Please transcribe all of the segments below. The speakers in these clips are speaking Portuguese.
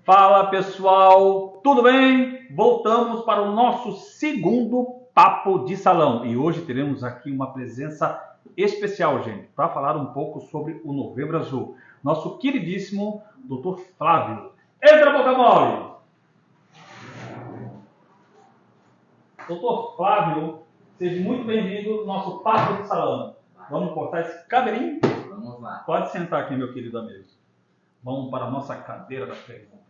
Fala pessoal, tudo bem? Voltamos para o nosso segundo Papo de Salão e hoje teremos aqui uma presença especial, gente, para falar um pouco sobre o Novembro Azul. Nosso queridíssimo Dr. Flávio. Entra, boca mole! Dr. Flávio, seja muito bem-vindo ao nosso Papo de Salão. Vamos cortar esse cabelinho? Vamos lá. Pode sentar aqui, meu querido amigo. Vamos para a nossa cadeira das perguntas.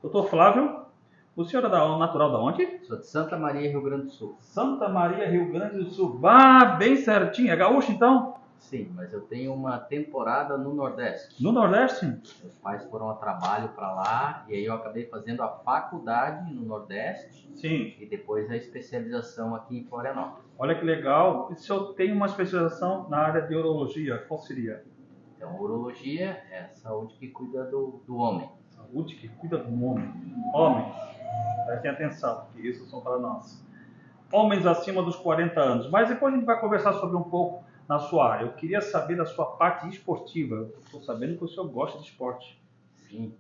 Doutor Flávio, o senhor é natural da onde? Sou de Santa Maria, Rio Grande do Sul. Santa Maria, Rio Grande do Sul. Ah, bem certinho. É gaúcho, então? Sim, mas eu tenho uma temporada no Nordeste. No Nordeste? Meus pais foram a trabalho para lá e aí eu acabei fazendo a faculdade no Nordeste. Sim. E depois a especialização aqui em Florianópolis. Olha que legal. E se eu tenho uma especialização na área de urologia, qual seria? Então, urologia é a saúde que cuida do homem. Saúde que cuida do homem. Homens, prestem atenção, que isso são para nós. Homens acima dos 40 anos. Mas depois a gente vai conversar sobre um pouco na sua área. Eu queria saber da sua parte esportiva. Estou sabendo que o senhor gosta de esporte. Sim,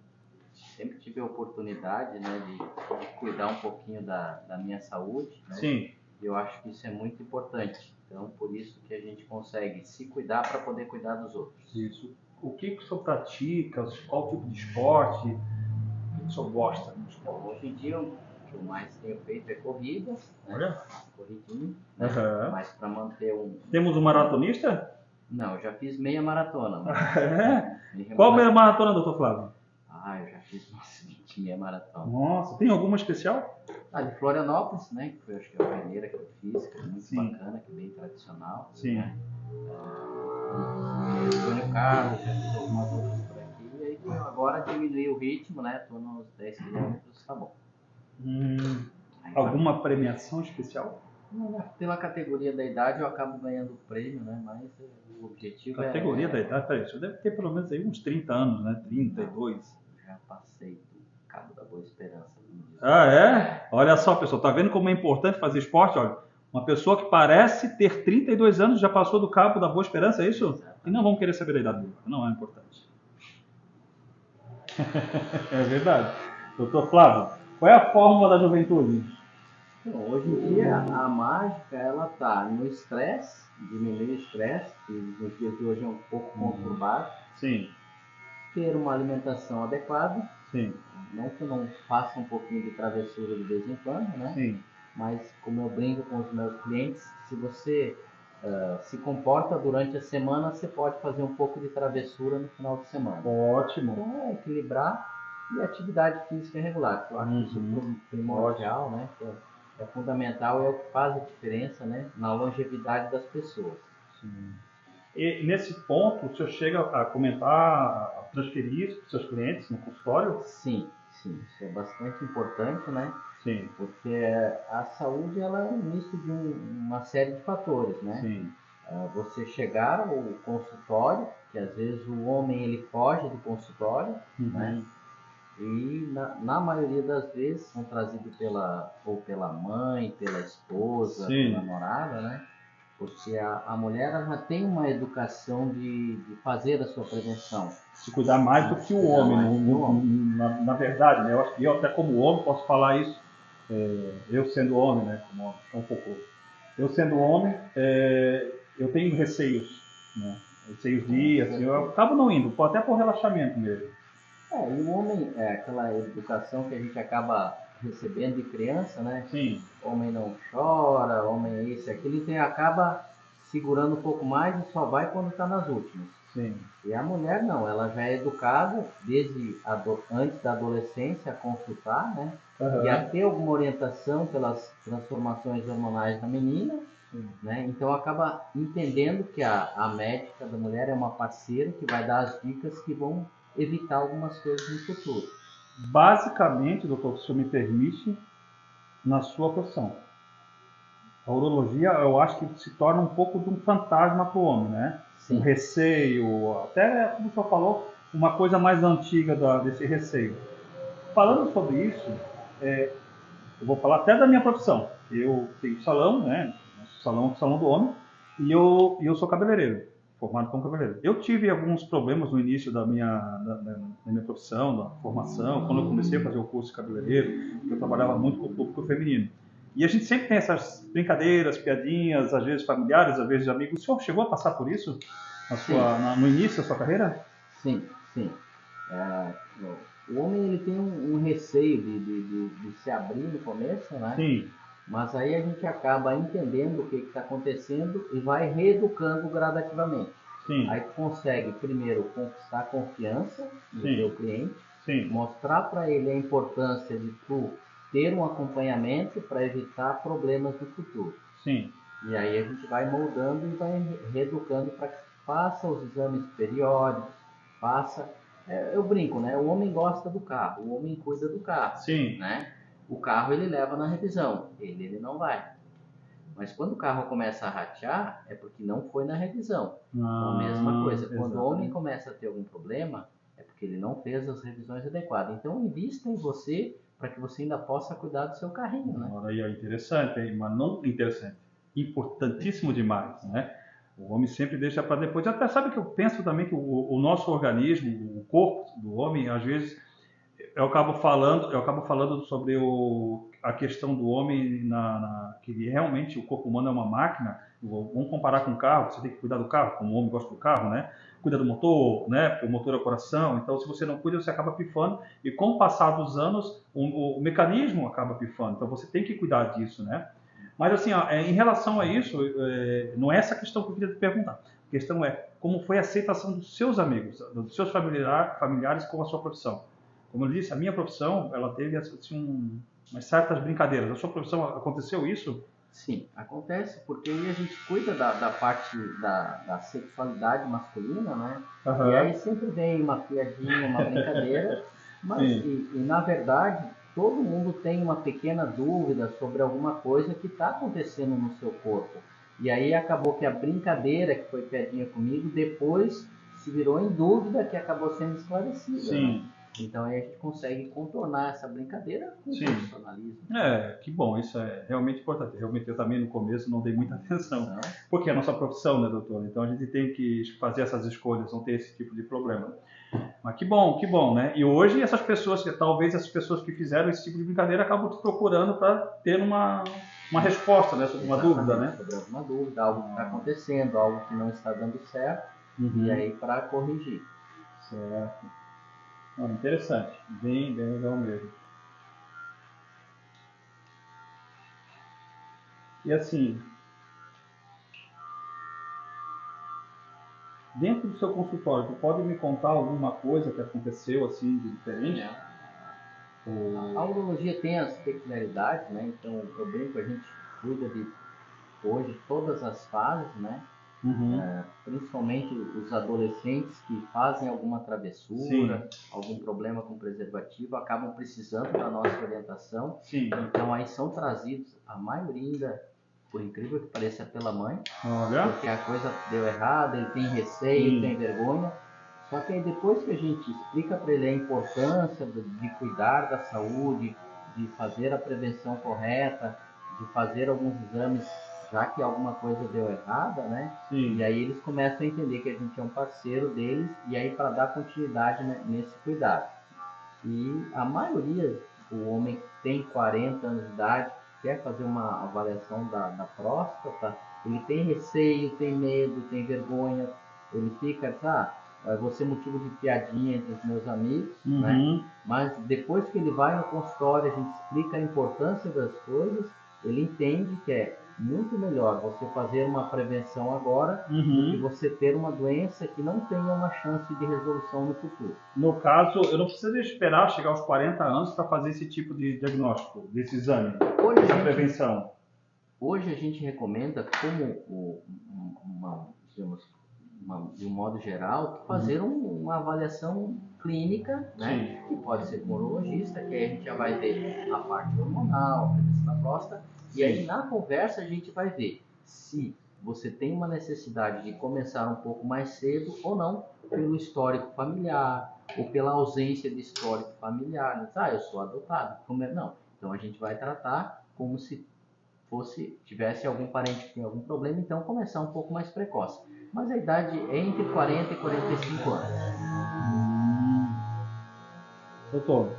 sempre tive a oportunidade, né, de cuidar um pouquinho da minha saúde. Né? Sim. E eu acho que isso é muito importante. Então, por isso que a gente consegue se cuidar para poder cuidar dos outros. Isso. O que o senhor pratica? Qual tipo de esporte? O que o senhor gosta do esporte? Então, hoje em dia, o que eu mais tenho feito é corrida. Né? Olha. Corridinha. Né? Uhum. Mas para manter um... Temos um maratonista? Não, eu já fiz meia maratona. Qual meia maratona, doutor Flávio? Eu já fiz umas 20 meia maratona. Nossa, tem alguma especial? De Florianópolis, né? Que foi, acho que a primeira que eu fiz, que é muito Sim. bacana, que é bem tradicional. Sim. Né? Antônio Carlos, já fiz algumas outras por aqui. E aí agora diminuí o ritmo, né? Tô nos 10 quilômetros, tá bom. Alguma premiação especial? Pela categoria da idade eu acabo ganhando o prêmio, né? Mas o objetivo categoria da idade? Peraí, você deve ter pelo menos aí uns 30 anos, né? 32. Já passei do Cabo da Boa Esperança. Ah, é? Olha só, pessoal, tá vendo como é importante fazer esporte? Olha, uma pessoa que parece ter 32 anos já passou do Cabo da Boa Esperança, é isso? Exatamente. E não vamos querer saber da idade dele, não é importante. É verdade. Doutor Flávio, qual é a fórmula da juventude? Bom, hoje em dia a mágica ela tá no estresse, diminuir o estresse, que nos dias de hoje é um pouco conturbado. Sim. Ter uma alimentação adequada. Sim. Não que eu não faça um pouquinho de travessura de vez em quando, né? Sim. Mas como eu brinco com os meus clientes, se você se comporta durante a semana, você pode fazer um pouco de travessura no final de semana. Ótimo. Então é equilibrar e atividade física regular. Eu acho isso primordial, né? É fundamental, é o que faz a diferença, né, na longevidade das pessoas. Sim. E nesse ponto, o senhor chega a comentar, a transferir isso para os seus clientes no consultório? Sim, isso é bastante importante, né? Sim. Porque a saúde ela é um misto de uma série de fatores, né? Sim. Você chegar ao consultório, que às vezes o homem ele foge do consultório, né? E na maioria das vezes são trazidos pela mãe, pela esposa, Sim. pela namorada, né? Porque a mulher ela já tem uma educação de fazer a sua prevenção. Se cuidar mais do que o homem, na verdade, né? Eu acho que eu até como homem posso falar isso, eu sendo homem, né? Como um pouco. Eu sendo homem, eu tenho receios, né? Receios de ir, assim, eu acabo não indo, até por relaxamento mesmo. E o homem, aquela educação que a gente acaba recebendo de criança, né? Sim. Homem não chora, homem é isso e aquilo, então acaba segurando um pouco mais e só vai quando está nas últimas. Sim. E a mulher não, ela já é educada desde antes da adolescência a consultar, né? Uhum. E a ter alguma orientação pelas transformações hormonais da menina, né? Então acaba entendendo que a médica da mulher é uma parceira que vai dar as dicas que vão evitar algumas coisas no futuro. Basicamente, doutor, se o senhor me permite, na sua profissão, a urologia, eu acho que se torna um pouco de um fantasma para o homem, né? Sim. Um receio, até, como o senhor falou, uma coisa mais antiga desse receio. Falando sobre isso, eu vou falar até da minha profissão. Eu tenho salão, né? Salão do homem, e eu sou cabeleireiro. Formado como cabeleireiro. Eu tive alguns problemas no início da minha profissão, da formação, quando eu comecei a fazer o curso de cabeleireiro, eu trabalhava muito com o público feminino. E a gente sempre tem essas brincadeiras, piadinhas, às vezes familiares, às vezes de amigos. O senhor chegou a passar por isso no início da sua carreira? Sim, sim. O homem ele tem um receio de se abrir no começo, né? Sim. Mas aí a gente acaba entendendo o que está acontecendo e vai reeducando gradativamente. Sim. Aí tu consegue primeiro conquistar a confiança do Sim. teu cliente, Sim. mostrar para ele a importância de tu ter um acompanhamento para evitar problemas no futuro. Sim. E aí a gente vai moldando e vai reeducando para que faça os exames periódicos, eu brinco, né? O homem gosta do carro, o homem cuida do carro. Sim. Né? O carro ele leva na revisão, ele não vai. Mas quando o carro começa a ratear, é porque não foi na revisão. Então, a mesma coisa. Quando o homem começa a ter algum problema, é porque ele não fez as revisões adequadas. Então, invista em você para que você ainda possa cuidar do seu carrinho, né? Olha aí, interessante, hein? Mas não interessante. Importantíssimo demais, né? O homem sempre deixa para depois. Até sabe que eu penso também que o nosso organismo, o corpo do homem, às vezes eu acabo falando sobre a questão do homem que realmente o corpo humano é uma máquina. Vamos comparar com o carro. Você tem que cuidar do carro, como o homem gosta do carro, né? Cuida do motor, né? Porque o motor é o coração. Então, se você não cuida, você acaba pifando. E com o passar dos anos, o mecanismo acaba pifando. Então, você tem que cuidar disso, né? Mas assim, em relação a isso, não é essa questão que eu queria te perguntar. A questão é como foi a aceitação dos seus amigos, dos seus familiares com a sua profissão. Como eu disse, a minha profissão, ela teve assim, umas certas brincadeiras. A sua profissão, aconteceu isso? Sim, acontece, porque aí a gente cuida da parte da sexualidade masculina, né? Uhum. E aí sempre vem uma piadinha, uma brincadeira, mas na verdade todo mundo tem uma pequena dúvida sobre alguma coisa que está acontecendo no seu corpo. E aí acabou que a brincadeira que foi piadinha comigo, depois se virou em dúvida que acabou sendo esclarecida. Sim. Né? Então aí a gente consegue contornar essa brincadeira com profissionalismo. Que bom, isso é realmente importante. Realmente eu também no começo não dei muita atenção, porque é a nossa profissão, né, doutor? Então a gente tem que fazer essas escolhas, não ter esse tipo de problema. Mas que bom, né? E hoje talvez essas pessoas que fizeram esse tipo de brincadeira acabam te procurando para ter uma resposta, né, sobre uma dúvida, né? Sobre alguma dúvida, algo que está acontecendo, algo que não está dando certo, e aí para corrigir. Certo. Interessante, bem legal mesmo. E assim, dentro do seu consultório, tu pode me contar alguma coisa que aconteceu assim de diferente? A urologia tem as peculiaridades, né? Então eu brinco, a gente cuida de hoje todas as fases, né? Principalmente os adolescentes que fazem alguma travessura, algum problema com preservativo, acabam precisando da nossa orientação. Sim. Então aí são trazidos, a maioria ainda, por incrível que pareça, pela mãe. Olha. Porque a coisa deu errado, ele tem receio, tem vergonha. Só que aí depois que a gente explica para ele a importância de cuidar da saúde, de fazer a prevenção correta, de fazer alguns exames, já que alguma coisa deu errada, né? Sim. E aí eles começam a entender que a gente é um parceiro deles, e aí para dar continuidade nesse cuidado. E a maioria, o homem que tem 40 anos de idade, quer fazer uma avaliação da próstata, ele tem receio, tem medo, tem vergonha, ele fica, vai ser motivo de piadinha entre os meus amigos, né? Mas depois que ele vai no consultório, a gente explica a importância das coisas, ele entende que é muito melhor você fazer uma prevenção agora do que você ter uma doença que não tenha uma chance de resolução no futuro. No caso, eu não preciso esperar chegar aos 40 anos para fazer esse tipo de diagnóstico, desse exame, dessa prevenção. Hoje a gente recomenda, como de um modo geral, fazer uma avaliação clínica, né? Que pode ser com o urologista, que aí a gente já vai ver a parte hormonal, a presença da próstata, e aí na conversa a gente vai ver se você tem uma necessidade de começar um pouco mais cedo ou não, pelo histórico familiar, ou pela ausência de histórico familiar. Eu sou adotado. Não. Então a gente vai tratar como se tivesse algum parente que tem algum problema, então começar um pouco mais precoce. Mas a idade é entre 40 e 45 anos. Doutor,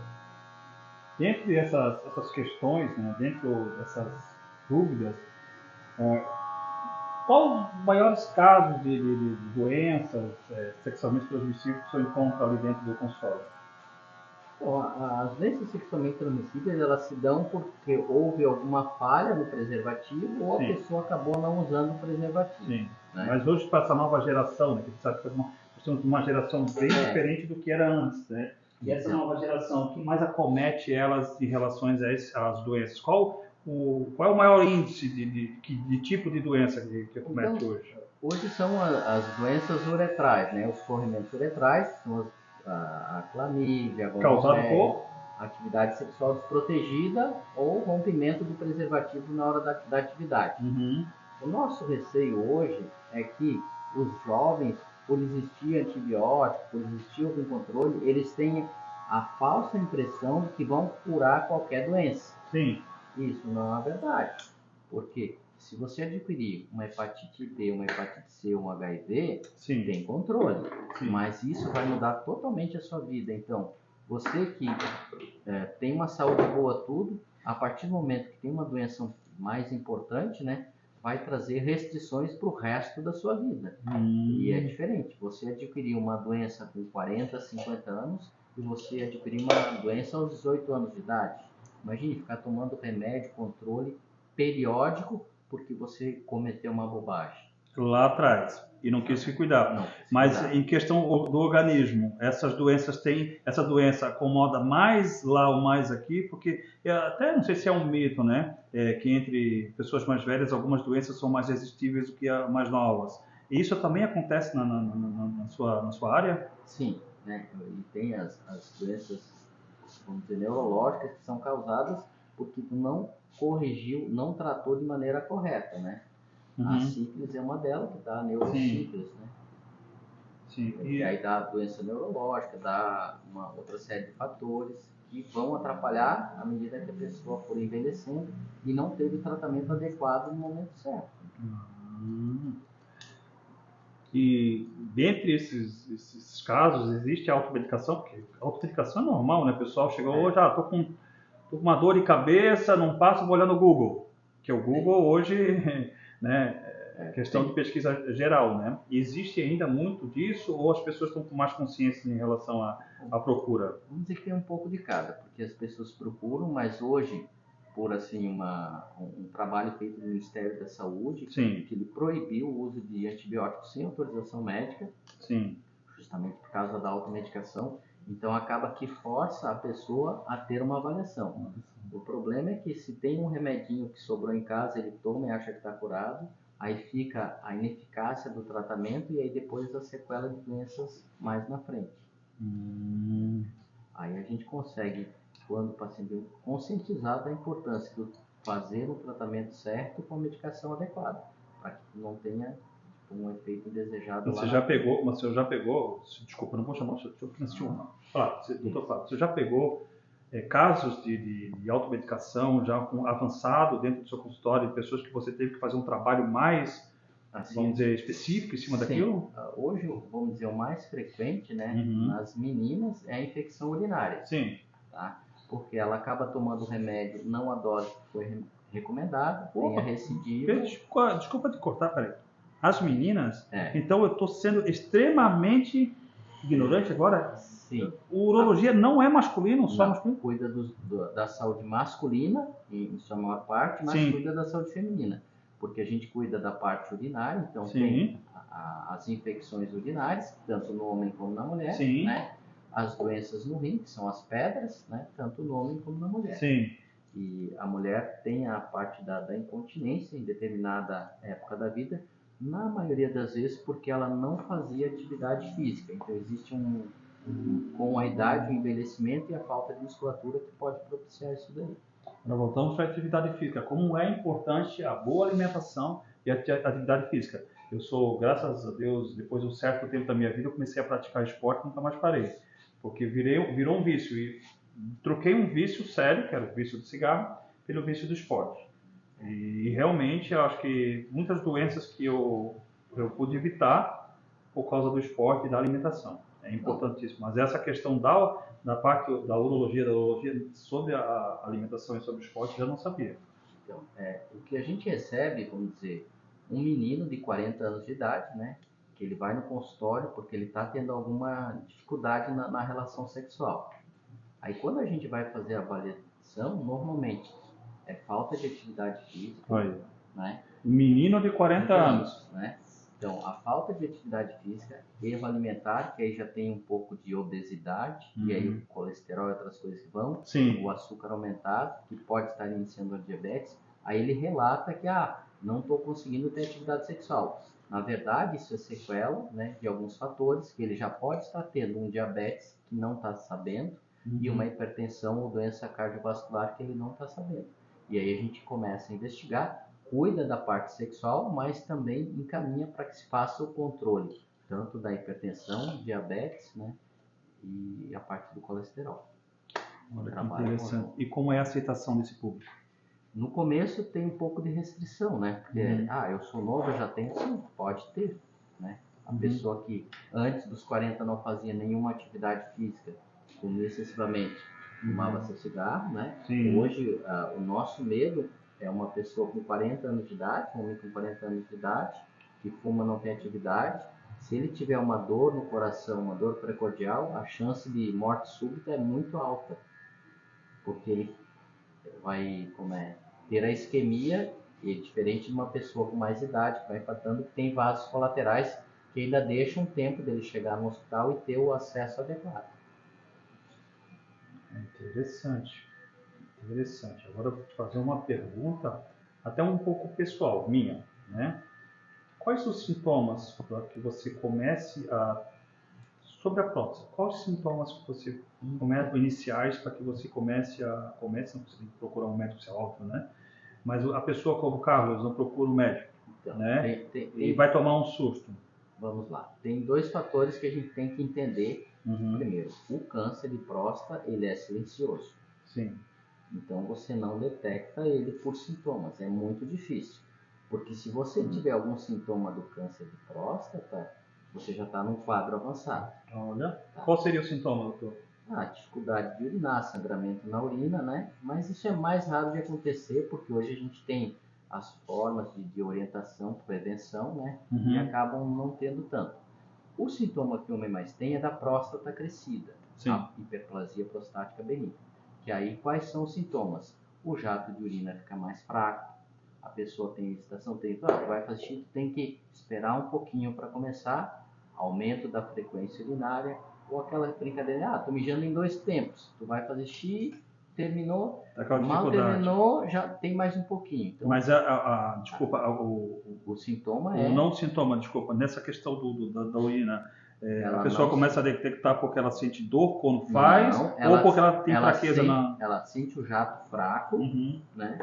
dentro dessas questões, né, dentro dessas dúvidas, quais os maiores casos de doenças sexualmente transmissíveis que você encontra ali dentro do consultório? Bom, as doenças sexualmente transmissíveis, elas se dão porque houve alguma falha no preservativo ou a pessoa acabou não usando o preservativo. Sim, né? Mas hoje para essa nova geração, né, que sabe que nós somos uma geração bem diferente do que era antes, né? E essa nova geração, o que mais acomete elas em relação às doenças? Qual é o maior índice de tipo de doença que acomete hoje? Hoje são as doenças uretrais, né? Os corrimentos uretrais, são a clamídia, a gonorreia, atividade sexual desprotegida ou rompimento do preservativo na hora da atividade. O nosso receio hoje é que os jovens, por existir antibiótico, por existir algum controle, eles tenham a falsa impressão de que vão curar qualquer doença. Sim. Isso não é verdade. Porque se você adquirir uma hepatite B, uma hepatite C, um HIV, tem controle. Mas isso vai mudar totalmente a sua vida. Então, você que tem uma saúde boa tudo, a partir do momento que tem uma doença mais importante, né, vai trazer restrições para o resto da sua vida. E é diferente. Você adquirir uma doença com 40, 50 anos e você adquirir uma doença aos 18 anos de idade. Imagine ficar tomando remédio, controle periódico, porque você cometeu uma bobagem. Lá atrás. E não quis se cuidar. Mas em questão do organismo, essa doença acomoda mais lá ou mais aqui, porque até não sei se é um mito, né? Que entre pessoas mais velhas, algumas doenças são mais resistíveis do que as mais novas. E isso também acontece na sua área? Sim, né? E tem as doenças, vamos dizer, neurológicas que são causadas porque tu não corrigiu, não tratou de maneira correta, né? A sífilis é uma delas, que dá a neurosífilis, né? Sim. E aí dá a doença neurológica, dá uma outra série de fatores que vão atrapalhar à medida que a pessoa for envelhecendo e não teve o tratamento adequado no momento certo. E dentre esses casos existe a automedicação, porque a automedicação é normal, né? O pessoal chegou hoje, tô com uma dor de cabeça, não passo, vou olhar no Google. Que o Google hoje, né, é questão de pesquisa geral, né? Existe ainda muito disso ou as pessoas estão com mais consciência em relação à procura? Vamos dizer que tem um pouco de cada, porque as pessoas procuram, mas hoje, por assim um trabalho feito no Ministério da Saúde, que ele proibiu o uso de antibióticos sem autorização médica, justamente por causa da automedicação, então acaba que força a pessoa a ter uma avaliação. O problema é que se tem um remedinho que sobrou em casa, ele toma e acha que está curado, aí fica a ineficácia do tratamento e aí depois a sequela de doenças mais na frente. Aí a gente consegue, quando o paciente é conscientizado da importância de fazer o tratamento certo com a medicação adequada, para que não tenha um efeito indesejado. Você já pegou, desculpa, não vou chamar, deixa eu assistir uma. Você já pegou casos de automedicação já avançado dentro do seu consultório, de pessoas que você teve que fazer um trabalho mais, vamos dizer, específico em cima daquilo? Hoje, vamos dizer, o mais frequente, né, nas meninas é a infecção urinária. Tá? Porque ela acaba tomando remédio, não a dose que foi recomendada, tem a recidiva. Desculpa te cortar, peraí. As meninas? Então eu estou sendo extremamente ignorante agora? Sim. O urologia não é masculino, só masculino? Cuida da saúde masculina, em sua maior parte, mas cuida da saúde feminina. Porque a gente cuida da parte urinária, então tem as infecções urinárias, tanto no homem como na mulher, né? As doenças no rim, que são as pedras, né? Tanto no homem como na mulher. E a mulher tem a parte da incontinência em determinada época da vida, na maioria das vezes porque ela não fazia atividade física. Então existe com a idade, o envelhecimento e a falta de musculatura que pode propiciar isso daí. Nós voltamos para a atividade física. Como é importante a boa alimentação e a atividade física. Eu sou, graças a Deus, depois de um certo tempo da minha vida, eu comecei a praticar esporte e nunca mais parei. Porque virou um vício. E troquei um vício sério, que era o vício do cigarro, pelo vício do esporte. E realmente, eu acho que muitas doenças que eu eu pude evitar por causa do esporte e da alimentação. É importantíssimo. Mas essa questão da parte da urologia sobre a alimentação e sobre o esporte, eu já não sabia. Então, o que a gente recebe, vamos dizer, um menino de 40 anos de idade, né? Que ele vai no consultório porque ele está tendo alguma dificuldade na relação sexual. Aí quando a gente vai fazer a avaliação, normalmente é falta de atividade física, Olha. né? Um menino de 40 anos. Né? Então, a falta de atividade física, erro alimentar, que aí já tem um pouco de obesidade, e aí o colesterol e outras coisas que vão, Sim. o açúcar aumentado, que pode estar iniciando a diabetes, aí ele relata que, não estou conseguindo ter atividade sexual. Na verdade, isso é sequela, né, de alguns fatores, que ele já pode estar tendo um diabetes que não está sabendo, e uma hipertensão ou doença cardiovascular que ele não está sabendo. E aí a gente começa a investigar, cuida da parte sexual, mas também encaminha para que se faça o controle, tanto da hipertensão, diabetes, né, e a parte do colesterol. Olha que interessante. E como é a aceitação desse público? No começo tem um pouco de restrição, né? Porque, eu sou novo, eu já tenho, sim, pode ter, né? A pessoa que antes dos 40 não fazia nenhuma atividade física, comia excessivamente, fumava seu cigarro, né? Sim. Hoje, o nosso medo é uma pessoa com 40 anos de idade, um homem com 40 anos de idade, que fuma, não tem atividade. Se ele tiver uma dor no coração, uma dor precordial, a chance de morte súbita é muito alta, porque ele vai ter a isquemia, e é diferente de uma pessoa com mais idade, que vai infartando, que tem vasos colaterais que ainda deixam um tempo dele chegar no hospital e ter o acesso adequado. Interessante. Interessante. Agora eu vou te fazer uma pergunta, até um pouco pessoal, minha, né? Quais os sintomas para que você comece a... Sobre a próstata, quais os sintomas que você iniciais para que você comece, não precisa procurar um médico, isso é óbvio, né? Mas a pessoa como o Carlos não procura um médico, então, né? E vai tomar um susto. Vamos lá. Tem dois fatores que a gente tem que entender. Primeiro, o câncer de próstata, ele é silencioso. Sim. Então você não detecta ele por sintomas, é muito difícil. Porque se você tiver algum sintoma do câncer de próstata, você já está num quadro avançado. Olha, qual seria o sintoma, doutor? Dificuldade de urinar, sangramento na urina, né? Mas isso é mais raro de acontecer, porque hoje a gente tem as formas de orientação, prevenção, né? E acabam não tendo tanto. O sintoma que o homem mais tem é da próstata crescida, a hiperplasia prostática benigna. Que aí quais são os sintomas? O jato de urina fica mais fraco, a pessoa tem excitação, vai fazer xixi, tem que esperar um pouquinho para começar, aumento da frequência urinária, ou aquela brincadeira, tô mijando em 2 tempos, tu vai fazer xixi, terminou, mal terminou, já tem mais um pouquinho. Então, mas desculpa, o sintoma não o sintoma, desculpa, nessa questão da urina, a pessoa começa a detectar porque ela sente dor quando faz, ou porque ela tem fraqueza ela sente o jato fraco, né?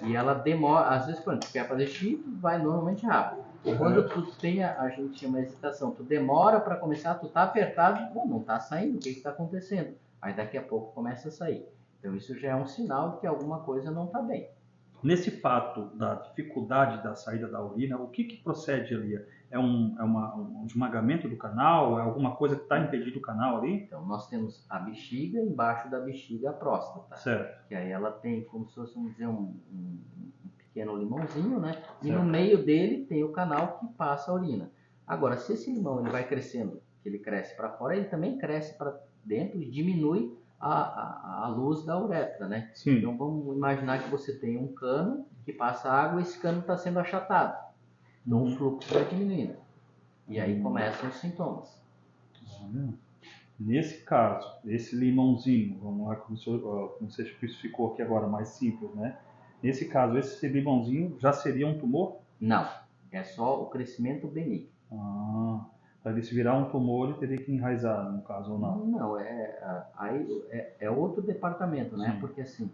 E ela demora, às vezes quando tu quer fazer xixi, tu vai normalmente rápido. Quando tu tem, a gente chama hesitação, tu demora para começar, tu tá apertado, não tá saindo, o que está acontecendo? Aí daqui a pouco começa a sair. Então isso já é um sinal de que alguma coisa não está bem. Nesse fato da dificuldade da saída da urina, o que procede ali? É um esmagamento do canal? É alguma coisa que está impedindo o canal ali? Então, nós temos a bexiga, embaixo da bexiga a próstata. Certo. Que aí ela tem como se fosse, vamos dizer, um pequeno limãozinho, né? Certo. E no meio dele tem o canal que passa a urina. Agora, se esse limão ele vai crescendo, que ele cresce para fora, ele também cresce para dentro e diminui a luz da uretra, né? Sim. Então vamos imaginar que você tem um cano que passa água e esse cano está sendo achatado. Então o fluxo vai diminuindo. E aí começam os sintomas. Nesse caso, esse limãozinho, vamos lá, como você especificou aqui agora, mais simples, né? Nesse caso, esse limãozinho já seria um tumor? Não, é só o crescimento benigno. Para ele se virar um tumor, ele teria que enraizar, no caso, ou não? Não, aí é outro departamento, né? Sim. Porque assim,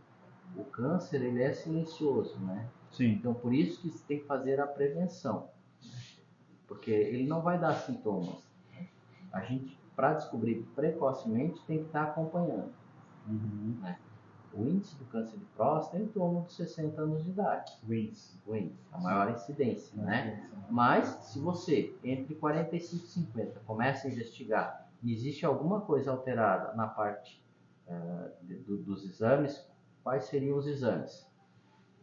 o câncer ele é silencioso, né? Sim. Então por isso que se tem que fazer a prevenção, porque ele não vai dar sintomas. A gente, para descobrir precocemente, tem que estar acompanhando. Né? o índice do câncer de próstata é em torno de 60 anos de idade. O índice. A maior incidência, né? Mas, se você, entre 45 e 50, começa a investigar e existe alguma coisa alterada na parte dos exames, quais seriam os exames?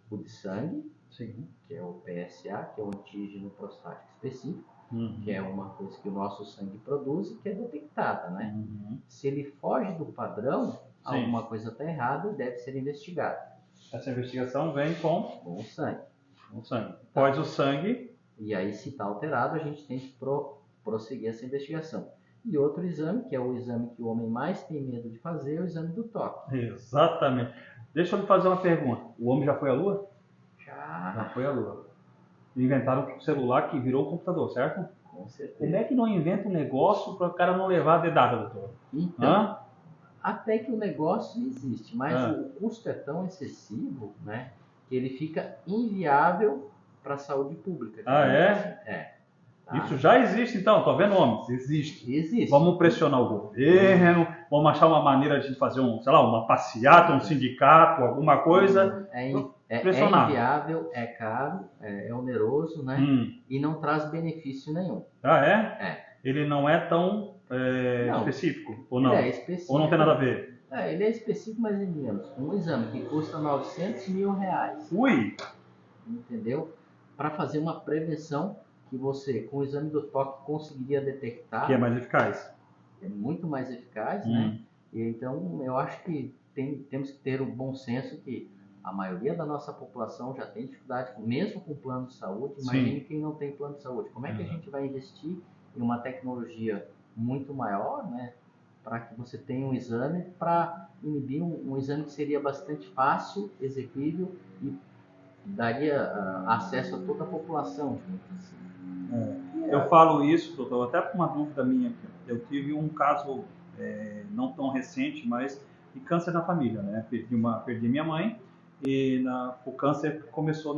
O de sangue, Sim. que é o PSA, que é o antígeno prostático específico, que é uma coisa que o nosso sangue produz e que é detectada, né? Se ele foge do padrão, alguma coisa está errada e deve ser investigada. Essa investigação vem com o sangue. O sangue. Após o sangue. E aí, se está alterado, a gente tem que prosseguir essa investigação. E outro exame, que é o exame que o homem mais tem medo de fazer, é o exame do toque. Exatamente. Deixa eu lhe fazer uma pergunta. O homem já foi à Lua? Já foi à Lua. Inventaram um celular que virou um computador, certo? Com certeza. Como é que não inventa um negócio para o cara não levar a dedada, doutor? Então, até que o negócio existe, mas o custo é tão excessivo, né, que ele fica inviável para a saúde pública. É? Isso já existe, então. Estou vendo homens. Existe. Vamos pressionar o governo, vamos achar uma maneira de fazer uma passeata, um sindicato, alguma coisa. É inviável, é caro, é oneroso, né? E não traz benefício nenhum. Ele não é tão específico, ou não? Ele é específico. Ou não tem nada a ver? Ele é específico, mas digamos, um exame que custa R$900 mil. Ui! Entendeu? Para fazer uma prevenção que você, com o exame do toque, conseguiria detectar. Que é mais eficaz. É muito mais eficaz, né? E então, eu acho que temos que ter o bom senso que a maioria da nossa população já tem dificuldade, mesmo com plano de saúde. Imagine quem não tem plano de saúde. Como é que a gente vai investir em uma tecnologia muito maior, né? Para que você tenha um exame, para inibir um exame que seria bastante fácil, execuível e daria acesso a toda a população, digamos assim. Eu falo isso, doutor, até por uma dúvida minha aqui. Eu tive um caso não tão recente, mas de câncer na família, né? Perdi minha mãe e o câncer começou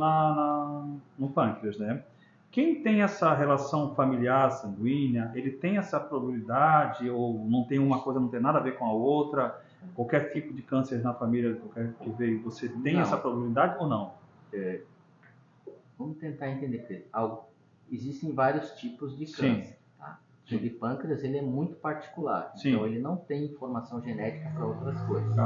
no pâncreas, né? Quem tem essa relação familiar sanguínea, ele tem essa probabilidade ou não tem uma coisa, não tem nada a ver com a outra? Qualquer tipo de câncer na família, qualquer que veio, você tem essa probabilidade ou não? Vamos tentar entender, Pedro. Existem vários tipos de câncer. Tá? O de pâncreas ele é muito particular, então ele não tem informação genética para outras coisas.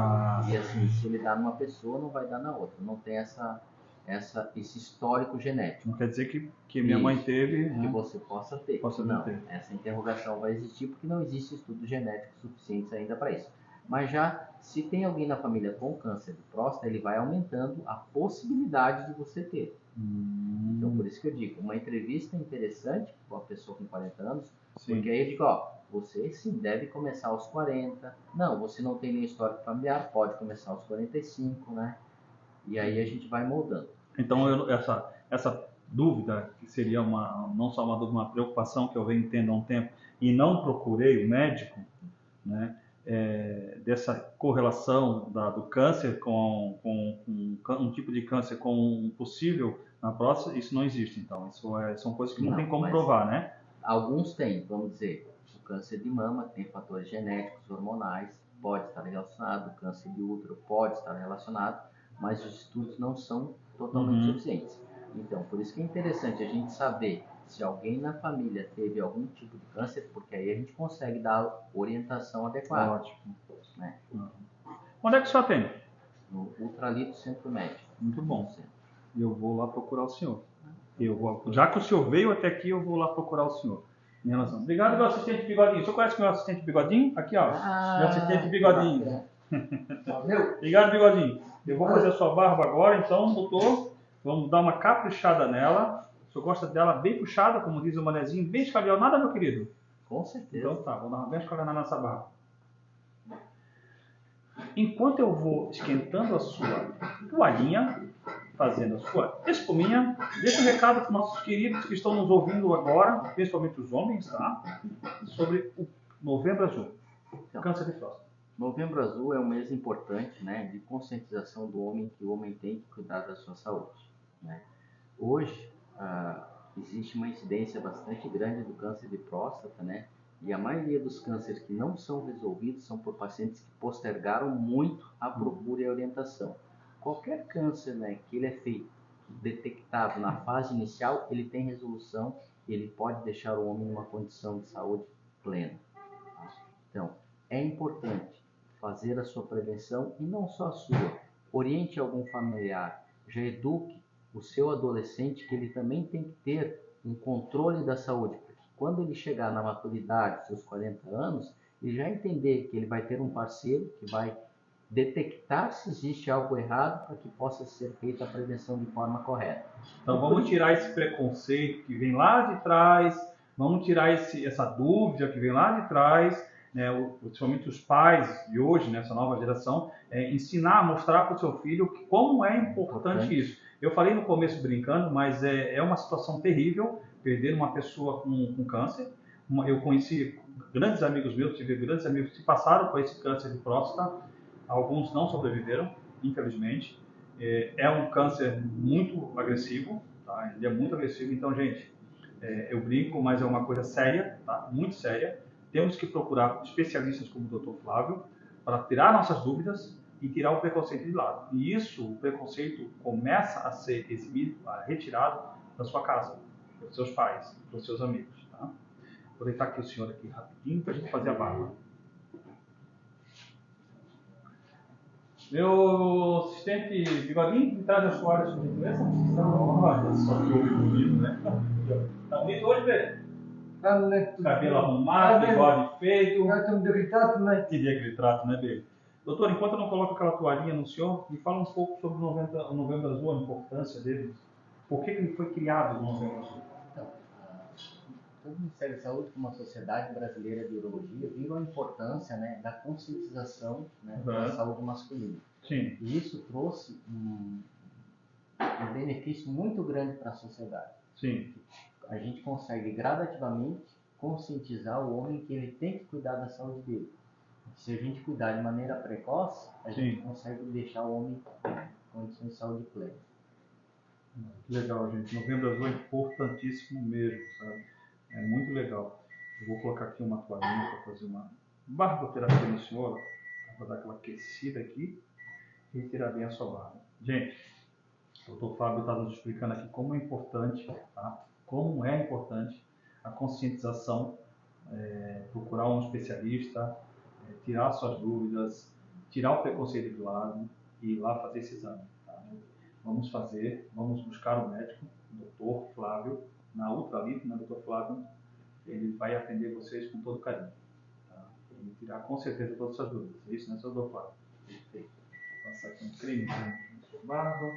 E assim, se ele dá numa pessoa, não vai dar na outra. Não tem esse histórico genético. Não quer dizer que minha mãe teve, que você possa ter. Não, essa interrogação vai existir porque não existe estudos genéticos suficientes ainda para isso. Mas já, se tem alguém na família com câncer de próstata, ele vai aumentando a possibilidade de você ter. Então, por isso que eu digo, uma entrevista interessante com a pessoa com 40 anos, porque aí eu digo, você sim deve começar aos 40. Não, você não tem nenhum histórico familiar, pode começar aos 45, né? E aí a gente vai moldando. Então, essa dúvida, que seria não só uma dúvida, uma preocupação que eu venho tendo há um tempo, e não procurei o médico, né? Dessa correlação do câncer com um tipo de câncer com um possível na próstata, isso não existe, então. Isso são coisas que não tem como provar, né? Alguns têm, vamos dizer, o câncer de mama tem fatores genéticos, hormonais, pode estar relacionado, o câncer de útero pode estar relacionado, mas os estudos não são totalmente suficientes. Então, por isso que é interessante a gente saber se alguém na família teve algum tipo de câncer, porque aí a gente consegue dar orientação adequada. Ótimo. Né? Onde é que o senhor atende? No Ultralito Centro Médico. Muito bom. Eu vou lá procurar o senhor. Já que o senhor veio até aqui, eu vou lá procurar o senhor. Em relação. Obrigado, meu assistente Bigodinho. O senhor conhece meu assistente Bigodinho? Aqui, ó. Meu assistente Bigodinho. Valeu. Obrigado, Bigodinho. Eu vou fazer a sua barba agora, então, doutor. Vamos dar uma caprichada nela. O senhor gosta dela bem puxada, como diz o manezinho, bem escalionada, meu querido? Com certeza. Então tá, vou dar uma bem escalionada nessa barba. Enquanto eu vou esquentando a sua toalhinha, fazendo a sua espuminha, deixa um recado para os nossos queridos que estão nos ouvindo agora, principalmente os homens, tá? Sobre o Novembro Azul, câncer de próstata. Novembro Azul é um mês importante, né, de conscientização do homem, que o homem tem que cuidar da sua saúde. Né? Hoje, existe uma incidência bastante grande do câncer de próstata, né, E a maioria dos cânceres que não são resolvidos são por pacientes que postergaram muito a procura e a orientação. Qualquer câncer, né, que ele é feito, detectado na fase inicial, ele tem resolução e ele pode deixar o homem numa condição de saúde plena. Então, é importante fazer a sua prevenção e não só a sua. Oriente algum familiar, já eduque o seu adolescente que ele também tem que ter um controle da saúde, porque quando ele chegar na maturidade, seus 40 anos, ele já entender que ele vai ter um parceiro que vai detectar se existe algo errado para que possa ser feita a prevenção de forma correta. Então vamos tirar esse preconceito que vem lá de trás, vamos tirar essa dúvida que vem lá de trás, né, principalmente os pais de hoje, nessa nova geração, ensinar, mostrar para o seu filho como é importante isso. Eu falei no começo brincando, mas é uma situação terrível perder uma pessoa com câncer. Eu conheci grandes amigos meus, tive grandes amigos que passaram por esse câncer de próstata, alguns não sobreviveram, infelizmente. É um câncer muito agressivo, tá? Ele é muito agressivo, então, gente, eu brinco, mas é uma coisa séria, tá? Muito séria. Temos que procurar especialistas como o Dr. Flávio para tirar nossas dúvidas e tirar o preconceito de lado. E isso, o preconceito começa a ser exibido, retirado da sua casa, dos seus pais, dos seus amigos, tá? Vou deitar aqui o senhor aqui rapidinho para a gente fazer a barba. Meu assistente Bigodinho, me traz as toalhas por gentileza. Olha só que homem bonito, né? Tá bonito hoje, Pedro? Cabelo arrumado, bigode feito. Queria aquele trato, né, Pedro? Doutor, enquanto eu não coloco aquela toalhinha no senhor, me fala um pouco sobre o Novembro Azul, a importância dele. Por que ele foi criado o Novembro Azul? Então, o Ministério da Saúde, como a Sociedade Brasileira de Urologia, viu a importância, né, da conscientização, né, da saúde masculina. Sim. E isso trouxe um benefício muito grande para a sociedade. Sim. A gente consegue gradativamente conscientizar o homem que ele tem que cuidar da saúde dele. Se a gente cuidar de maneira precoce, a gente consegue deixar o homem em condições de saúde plena. Que legal, gente. Novembro Azul é importantíssimo mesmo, sabe? É muito legal. Eu vou colocar aqui uma toalhinha para fazer uma barboterapia no senhor. Vou dar aquela aquecida aqui e tirar bem a sua barba. Gente, o Dr. Fábio está nos explicando aqui como é importante, tá? Como é importante a conscientização, procurar um especialista, tirar suas dúvidas, tirar o preconceito de lado e ir lá fazer esse exame. Tá? Vamos buscar o médico, o Dr. Flávio, na Ultralito, né, Dr. Flávio, ele vai atender vocês com todo carinho. Tá? E tirar com certeza todas as suas dúvidas. É isso, né, seu Dr. Flávio? Perfeito. Vou passar aqui um creme na sua barba.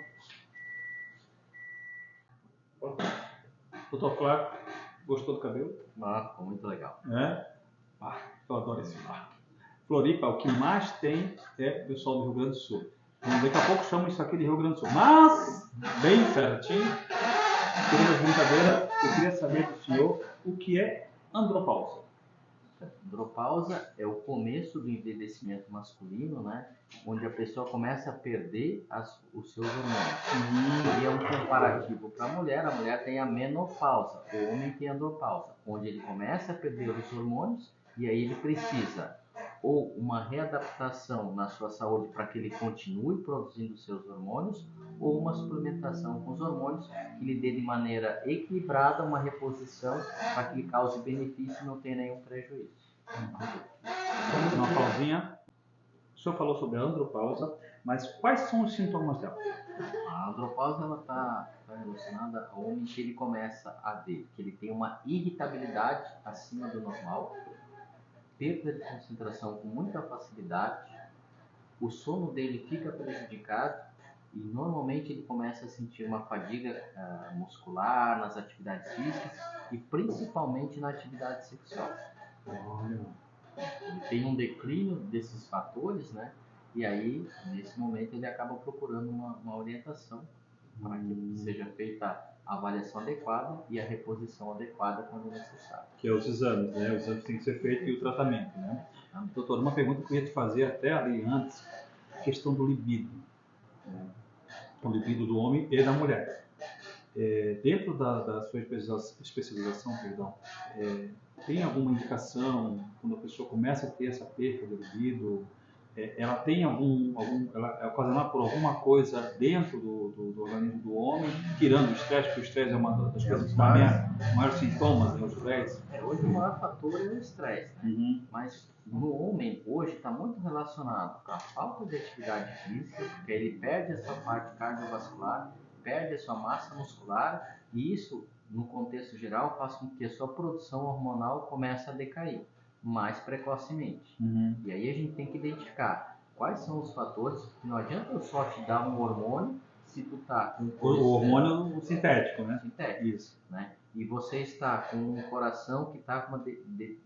Dr. Flávio, gostou do cabelo? Ficou muito legal. Eu adoro esse barco. Floripa, o que mais tem é o pessoal do Rio Grande do Sul. Daqui a pouco chamam isso aqui de Rio Grande do Sul. Mas, bem certinho, querendo brincadeira, eu queria saber do senhor o que é andropausa. Andropausa é o começo do envelhecimento masculino, né? Onde a pessoa começa a perder os seus hormônios. E é um comparativo para a mulher tem a menopausa, o homem tem a andropausa, onde ele começa a perder os hormônios e aí ele precisa ou uma readaptação na sua saúde para que ele continue produzindo seus hormônios, ou uma suplementação com os hormônios que lhe dê de maneira equilibrada uma reposição para que lhe cause benefício e não tenha nenhum prejuízo. Uma pausinha. O senhor falou sobre a andropausa, mas quais são os sintomas dela? A andropausa está relacionada ao homem que ele começa a ver que ele tem uma irritabilidade acima do normal, perda de concentração com muita facilidade, o sono dele fica prejudicado e normalmente ele começa a sentir uma fadiga muscular nas atividades físicas e principalmente na atividade sexual. Ele tem um declínio desses fatores, né? E aí, nesse momento, ele acaba procurando uma orientação para que seja feita a avaliação adequada e a reposição adequada quando necessário. Que é os exames, né? Os exames têm que ser feitos e o tratamento, né? Doutor, uma pergunta que eu ia te fazer até ali antes, a questão do libido. O libido do homem e da mulher. Dentro da sua especialização, tem alguma indicação, quando a pessoa começa a ter essa perda do libido, ela tem ela é ocasionada por alguma coisa dentro do organismo do homem, tirando o estresse, porque o estresse é uma das coisas que dá maiores sintomas, né, o estresse. Hoje o maior fator é o estresse, né? Uhum. Mas no homem hoje está muito relacionado com a falta de atividade física, porque ele perde a sua parte cardiovascular, perde a sua massa muscular, e isso, no contexto geral, faz com que a sua produção hormonal comece a decair mais precocemente. Uhum. E aí a gente tem que identificar quais são os fatores, porque não adianta eu só te dar um hormônio se tu tá com o hormônio sintético, né? Sintético. Isso. Né? E você está com um coração que está com uma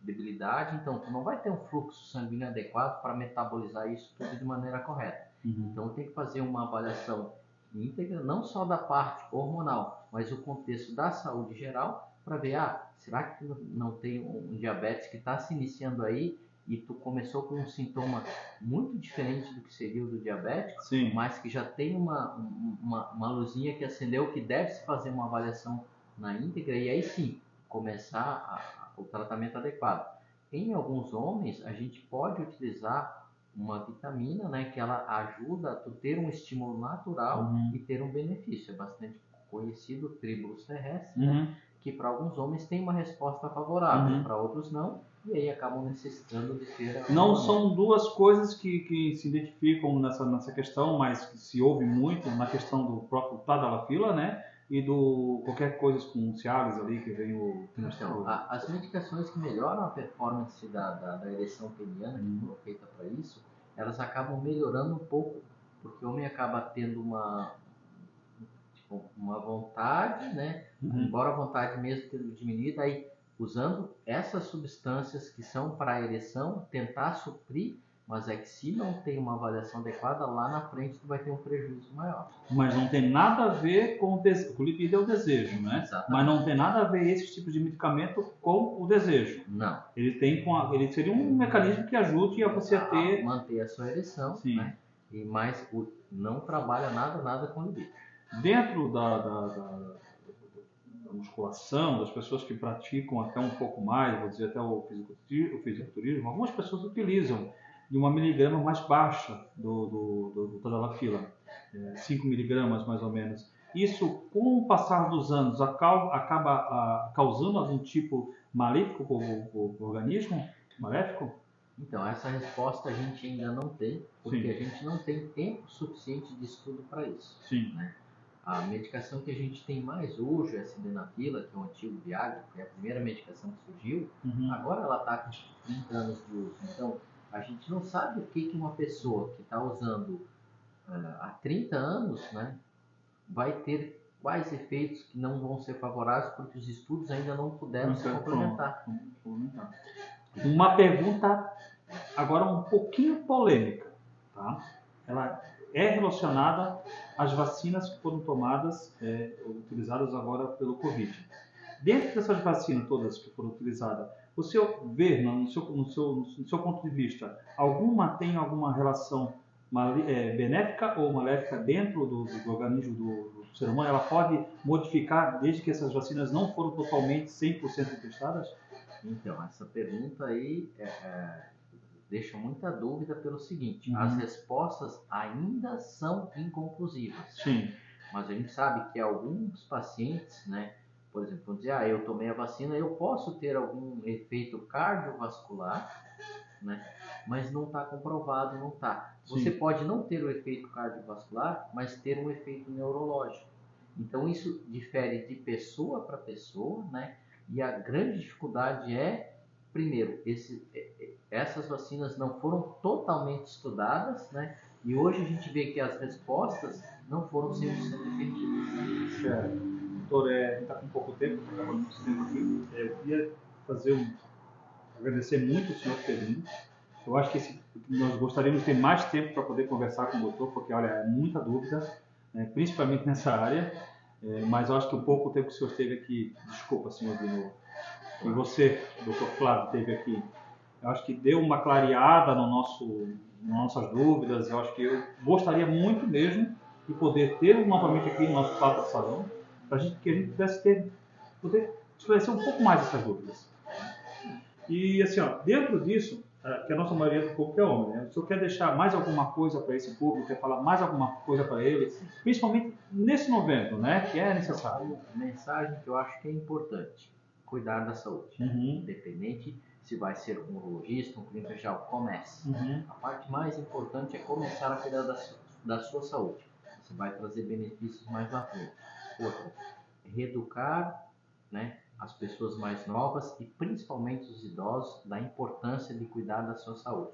debilidade, então tu não vai ter um fluxo sanguíneo adequado para metabolizar isso tudo de maneira correta. Uhum. Então tem que fazer uma avaliação íntegra, não só da parte hormonal, mas o contexto da saúde geral, para ver, será que não tem um diabetes que está se iniciando aí e tu começou com um sintoma muito diferente do que seria o do diabético, Sim. mas que já tem uma luzinha que acendeu, que deve se fazer uma avaliação na íntegra, e aí sim começar o tratamento adequado. Em alguns homens a gente pode utilizar uma vitamina, né, que ela ajuda a tu ter um estímulo natural e ter um benefício. É bastante conhecido o tribulus terrestre, né, que para alguns homens tem uma resposta favorável, para outros não, e aí acabam necessitando de ter... Não são duas coisas que se identificam nessa questão, mas que se ouve muito na questão do próprio Tadalafila, né? E do qualquer coisa com Cialis ali, que vem o... Então, as medicações que melhoram a performance da ereção peniana, que foram feitas para isso, elas acabam melhorando um pouco, porque o homem acaba tendo uma vontade, né? Embora a vontade mesmo tendo diminuído, aí usando essas substâncias que são para a ereção, tentar suprir, mas é que se não tem uma avaliação adequada, lá na frente tu vai ter um prejuízo maior. Mas não tem nada a ver com o libido é o desejo, né? Exatamente. Mas não tem nada a ver esse tipo de medicamento com o desejo. Não. Ele seria um mecanismo que ajude a você a ter... manter a sua ereção, sim, né? E mais não trabalha nada com libido. Dentro da musculação, das pessoas que praticam até um pouco mais, vou dizer até o fisiculturismo, algumas pessoas utilizam de 1 miligrama mais baixa do Tadalafila, 5 miligramas mais ou menos. Isso, com o passar dos anos, acaba causando algum tipo maléfico para o organismo? Maléfico? Então, essa resposta a gente ainda não tem, porque sim, a gente não tem tempo suficiente de estudo para isso. Sim. Né? A medicação que a gente tem mais hoje é a sildenafila, que é o antigo Viagra, que é a primeira medicação que surgiu. Agora ela está com 30 anos de uso. Então, a gente não sabe o que uma pessoa que está usando há 30 anos, né, vai ter, quais efeitos que não vão ser favoráveis, porque os estudos ainda não puderam se complementar. Uma pergunta agora um pouquinho polêmica, tá? Ela é relacionada às vacinas que foram tomadas, utilizadas agora pelo Covid. Dentro dessas vacinas todas que foram utilizadas, o senhor vê, no seu ponto de vista, tem alguma relação benéfica ou maléfica dentro do organismo do ser humano? Ela pode modificar desde que essas vacinas não foram totalmente 100% testadas? Então, essa pergunta aí deixa muita dúvida pelo seguinte, as respostas ainda são inconclusivas. Sim. Mas a gente sabe que alguns pacientes, né, por exemplo, vão dizer, eu tomei a vacina, eu posso ter algum efeito cardiovascular, né, mas não está comprovado, não está. Você pode não ter o efeito cardiovascular, mas ter um efeito neurológico. Então isso difere de pessoa para pessoa, né, e a grande dificuldade primeiro, essas vacinas não foram totalmente estudadas, né? E hoje a gente vê que as respostas não foram 100% efetivas. Certo. Doutor, está com pouco tempo, acabou muito tempo aqui. Eu queria agradecer muito o senhor por ter vindo. Eu acho que nós gostaríamos de ter mais tempo para poder conversar com o doutor, porque, olha, é muita dúvida, né, principalmente nessa área. Mas eu acho que o pouco tempo que o senhor esteve aqui, desculpa, senhor, de novo, e você, doutor Flávio, esteve aqui, eu acho que deu uma clareada nas nossas dúvidas. Eu acho que eu gostaria muito mesmo de poder ter novamente aqui no nosso Papo de Salão, para que a gente pudesse poder esclarecer um pouco mais essas dúvidas. E assim, ó, dentro disso, que a nossa maioria do público é homem, né? O senhor quer deixar mais alguma coisa para esse público, quer falar mais alguma coisa para ele, principalmente nesse novembro, né? Que é necessário. A mensagem que eu acho que é importante: cuidar da saúde. Independente se vai ser um urologista, um clínico geral, comece. A parte mais importante é começar a cuidar da sua saúde. Você vai trazer benefícios mais na frente. Outra, reeducar, né, as pessoas mais novas e principalmente os idosos da importância de cuidar da sua saúde.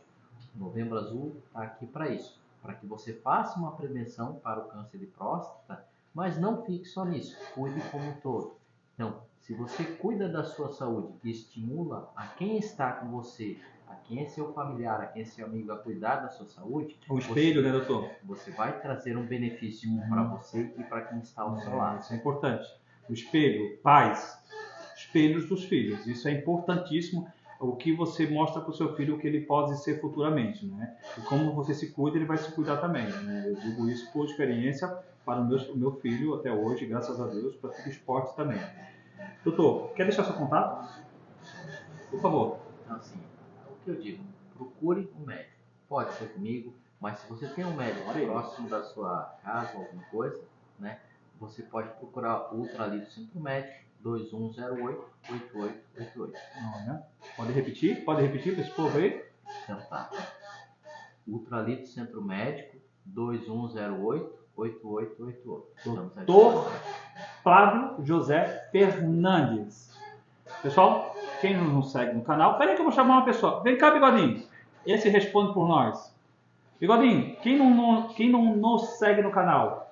O Novembro Azul está aqui para isso, para que você faça uma prevenção para o câncer de próstata, mas não fique só nisso, cuide como um todo. Então, se você cuida da sua saúde e estimula a quem está com você, a quem é seu familiar, a quem é seu amigo a cuidar da sua saúde... O espelho, né, doutor? Você vai trazer um benefício para você e para quem está ao seu lado. Isso é importante. O espelho, pais, espelhos dos filhos. Isso é importantíssimo. O que você mostra para o seu filho o que ele pode ser futuramente, né? E como você se cuida, ele vai se cuidar também, né? Eu digo isso por experiência para o meu filho até hoje, graças a Deus, pratica esporte também. Doutor, quer deixar seu contato? Por favor. Então, assim, o que eu digo, procure um médico. Pode ser comigo, mas se você tem um médico próximo da sua casa, alguma coisa, né? Você pode procurar o Ultralito Centro Médico, 2108-8888. Pode repetir? Pode repetir para esse povo aí? Então tá. Ultralito Centro Médico, 2108-8888. Doutor Flávio José Fernandes. Pessoal, quem não nos segue no canal, peraí que eu vou chamar uma pessoa. Vem cá, Bigodinho. Esse responde por nós. Bigodinho, quem não nos segue no canal?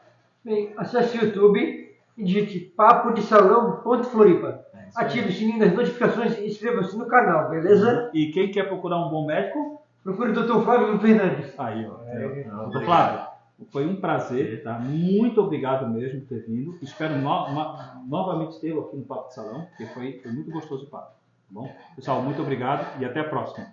Bem, acesse o YouTube e digite Papo de Salão.Floripa. Ative o sininho das notificações e inscreva-se no canal, beleza? E quem quer procurar um bom médico? Procure o Dr. Flávio Fernandes. Aí, ó. Dr. Flávio, foi um prazer, tá? Muito obrigado mesmo por ter vindo. Espero novamente tê-lo aqui no Papo de Salão, porque foi muito gostoso o papo. Tá bom? Pessoal, muito obrigado e até a próxima.